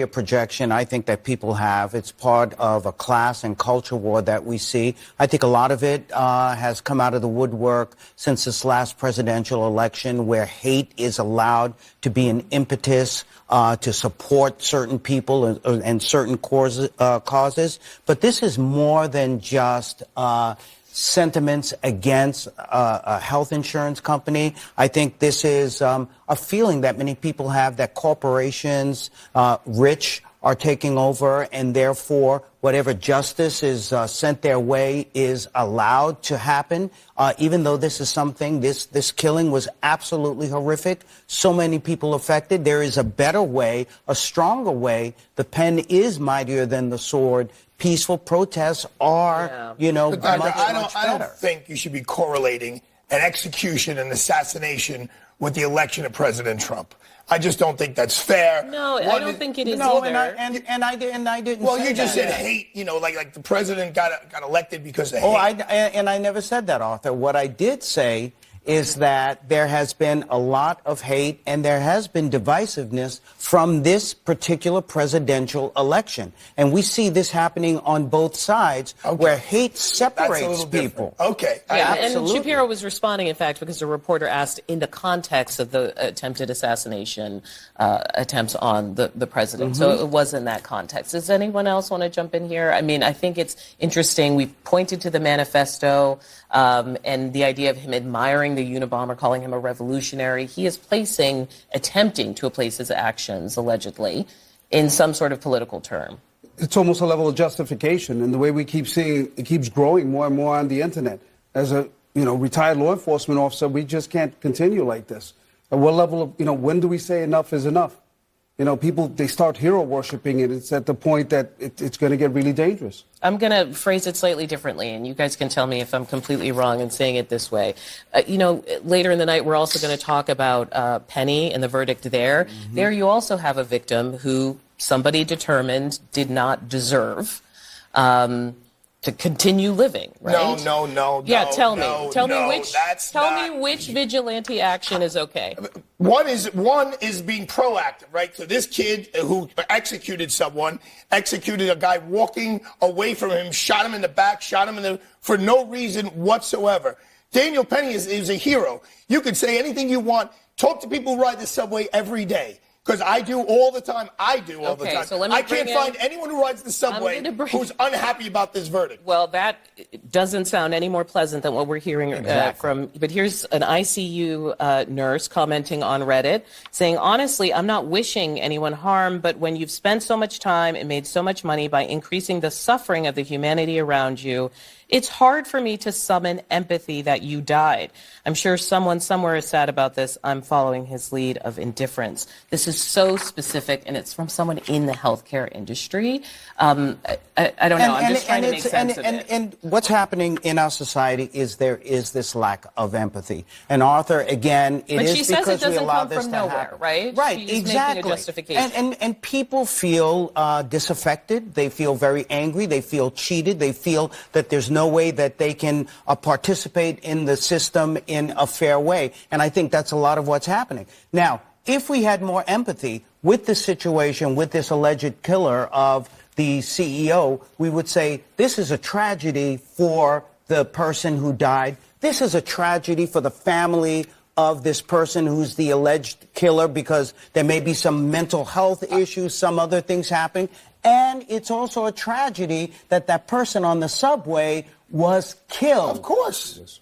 a projection I think that people have. It's part of a class and culture war that we see. I think a lot of it has come out of the woodwork since this last presidential election, where hate is allowed to be an impetus to support certain people and certain causes. But this is more than just sentiments against a health insurance company. I think this is a feeling that many people have that corporations, rich, are taking over, and therefore whatever justice is sent their way is allowed to happen, even though this is something, this killing was absolutely horrific. So many people affected. There is a better way, a stronger way. The pen is mightier than the sword. Peaceful protests are, much better. I don't think you should be correlating an execution and assassination with the election of President Trump. I just don't think that's fair. No, I don't think it is either. And I didn't. Well, say you just that. said hate. like the president got elected because of hate. I never said that, Arthur. What I did say is that there has been a lot of hate and there has been divisiveness from this particular presidential election. And we see this happening on both sides, where hate separates people. Okay. Yeah, and Shapiro was responding, in fact, because a reporter asked in the context of the attempted assassination attempts on the president. So it was in that context. Does anyone else want to jump in here? I mean, I think it's interesting. We've pointed to the manifesto and the idea of him admiring the Unabomber, calling him a revolutionary. He is attempting to place his actions, allegedly, in some sort of political term. It's almost a level of justification, and the way we keep seeing it keeps growing more and more on the internet. As a retired law enforcement officer, we just can't continue like this. At what level of when do we say enough is enough? People, they start hero worshiping it. It's at the point that it's going to get really dangerous. I'm going to phrase it slightly differently, and you guys can tell me if I'm completely wrong in saying it this way. Later in the night, we're also going to talk about Penny and the verdict there. There you also have a victim who somebody determined did not deserve to continue living, right? No. Yeah, tell me which vigilante action is okay. One is being proactive, right? So this kid who executed a guy walking away from him, shot him in the back, for no reason whatsoever. Daniel Penny is a hero. You can say anything you want. Talk to people who ride the subway every day. Because I do all the time. So let me I can't find anyone who rides the subway who's unhappy about this verdict. Well, that doesn't sound any more pleasant than what we're hearing from. But here's an ICU nurse commenting on Reddit saying, honestly, I'm not wishing anyone harm, but when you've spent so much time and made so much money by increasing the suffering of the humanity around you, it's hard for me to summon empathy that you died. I'm sure someone somewhere is sad about this. I'm following his lead of indifference. This is so specific, and it's from someone in the healthcare industry. I don't know. I'm just trying to make sense of it. And what's happening in our society is there is this lack of empathy. And Arthur, again, it is because we allow this to happen. Right? Right, She's exactly. Making a justification. And people feel disaffected. They feel very angry. They feel cheated. They feel that there's no way that they can participate in the system in a fair way. And I think that's a lot of what's happening. Now, if we had more empathy with this situation, with this alleged killer of the CEO, we would say this is a tragedy for the person who died. This is a tragedy for the family of this person who's the alleged killer, because there may be some mental health issues, some other things happening. And it's also a tragedy that that person on the subway was killed. Of course.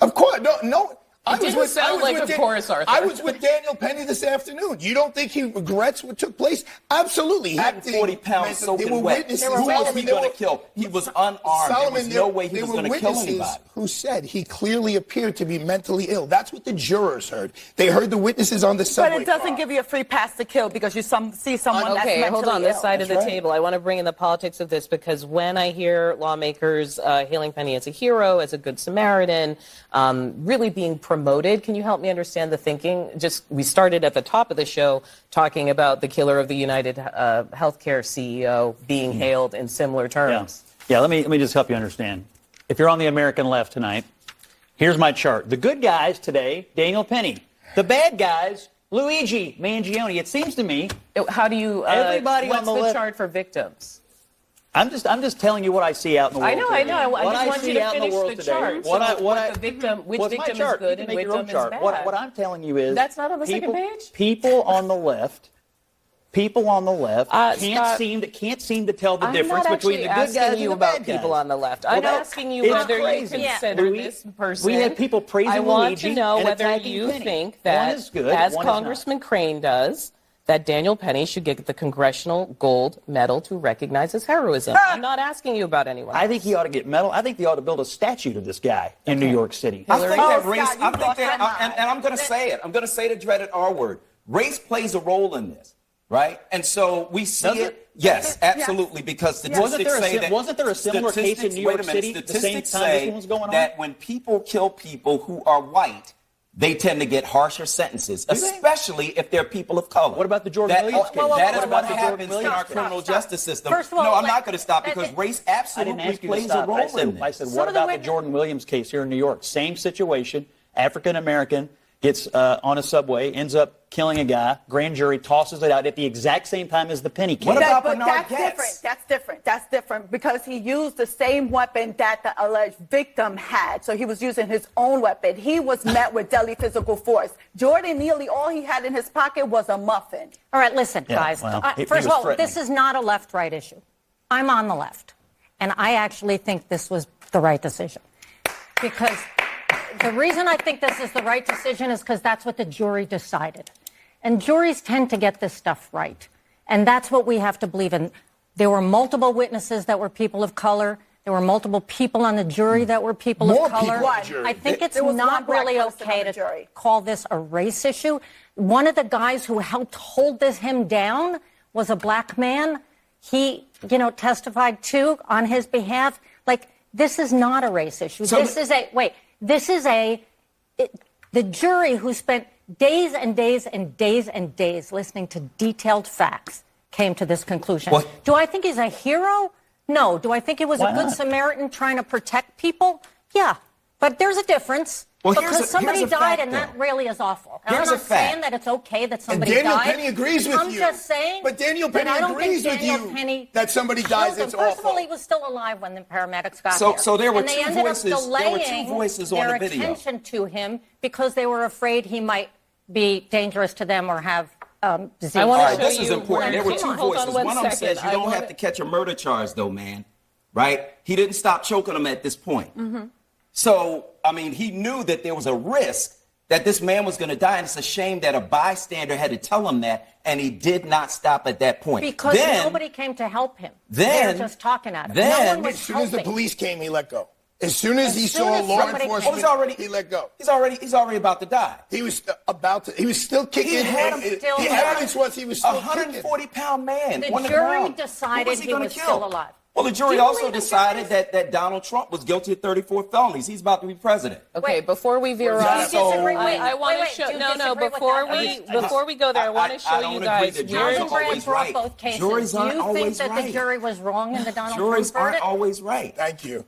No. I was with Daniel Penny this afternoon. You don't think he regrets what took place? Absolutely. 140 pounds soaking wet. Who was he going to kill? He was unarmed. There was no way he was going to kill anybody. Who said he clearly appeared to be mentally ill. That's what the jurors heard. They heard the witnesses on the subway. But it doesn't give you a free pass to kill because you see someone that's mentally ill. Hold on. This side of the table. I want to bring in the politics of this, because when I hear lawmakers hailing Penny as a hero, as a good Samaritan, really being promoted, can you help me understand the thinking? We started at the top of the show talking about the killer of the UnitedHealthcare CEO being hailed in similar terms. Yeah, let me just help you understand. If you're on the American left tonight, here's my chart. The good guys today, Daniel Penny. The bad guys, Luigi Mangione. It seems to me. How do you? Everybody what's on the the left. chart for victims? I'm just telling you what I see out in the world. I know. Today. I just want you to out in finish the world the today. chart. Which Which victim chart? is good You and can make which your own victim chart. is bad. What I'm telling you is That's not on the second page? People on the left. People on the left Scott, can't seem to tell the difference between the good guys asking you and the about bad guys. people on the left. I'm asking you whether you consider this person. We had people praising I want Luigi to know and whether attacking you Penny. think that, one is good, as one is Congressman Crane does, that Daniel Penny should get the Congressional Gold Medal to recognize his heroism. I'm not asking you about anyone else. I think he ought to get medal. I think they ought to build a statue to this guy in New York City. I think that race, and I'm going to say it. I'm going to say the dreaded R word. Race plays a role in this, right? And so we see it. Yes, absolutely, because statistics say that. Wasn't there a similar case in New York City at the same time this one was going on? That when people kill people who are white, they tend to get harsher sentences, especially if they're people of color. What about the Jordan Williams case? That is what happens in our criminal justice system. First of all, no, I'm not going to stop because race absolutely plays a role in this. I said, what about the Jordan Williams case here in New York? Same situation, African American, gets on a subway, ends up killing a guy, grand jury tosses it out at the exact same time as the Penny case. What about But Bernard that's different because he used the same weapon that the alleged victim had. So he was using his own weapon. He was met with deadly physical force. Jordan Neely, all he had in his pocket was a muffin. All right, listen, guys. First of all, this is not a left-right issue. I'm on the left, and I actually think this was the right decision. Because the reason I think this is the right decision is because that's what the jury decided. And juries tend to get this stuff right. And that's what we have to believe in. There were multiple witnesses that were people of color. There were multiple people on the jury that were people of color. I think it's not really okay to call this a race issue. One of the guys who helped hold him down was a black man. He, testified too on his behalf. Like, this is not a race issue. The jury who spent days and days and days and days listening to detailed facts came to this conclusion. Do I think he's a hero? No. Do I think he was a good Samaritan trying to protect people? Yeah. But there's a difference. Because somebody died, and that really is awful. And I'm not saying that it's okay that somebody died. And Daniel Penny agrees with you. I'm just saying. But Daniel Penny agrees with you that somebody dies. It's awful. First of all, he was still alive when the paramedics got there. here. So there were and two they ended voices. Up delaying there were two voices on the video. Their attention to him because they were afraid he might be dangerous to them or have disease. All right, this is important. There were two voices. One of them says you don't have to catch a murder charge, though, man. Right? He didn't stop choking him at this point. Mm-hmm. So, he knew that there was a risk that this man was going to die, and it's a shame that a bystander had to tell him that, and he did not stop at that point. Because nobody came to help him. They were just talking at him. As soon as the police came, he let go. As soon as he saw law enforcement, he let go. He's already about to die. He was about to. He was still kicking. The evidence was he was still 140-pound man. The jury decided he was still alive. Well, the jury also decided that Donald Trump was guilty of 34 felonies. He's about to be president. Okay, before we veer off, I want to show. Before we go there, I want to show you guys. Juries aren't always right. Do you think that the jury was wrong in the Donald Trump verdict? Juries aren't always right. Thank you.